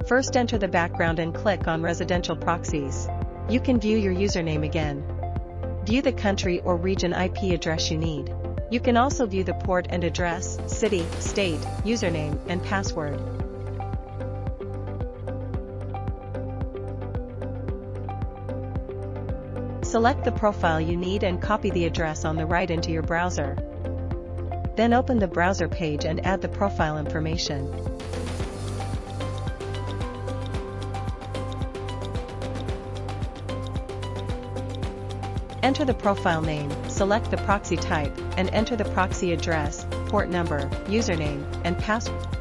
First, enter the background and click on Residential Proxies. You can view your username again. View the country or region IP address you need. You can also view the port and address, city, state, username, and password. Select the profile you need and copy the address on the right into your browser. Then open the browser page and add the profile information. Enter the profile name, select the proxy type, and enter the proxy address, port number, username, and password.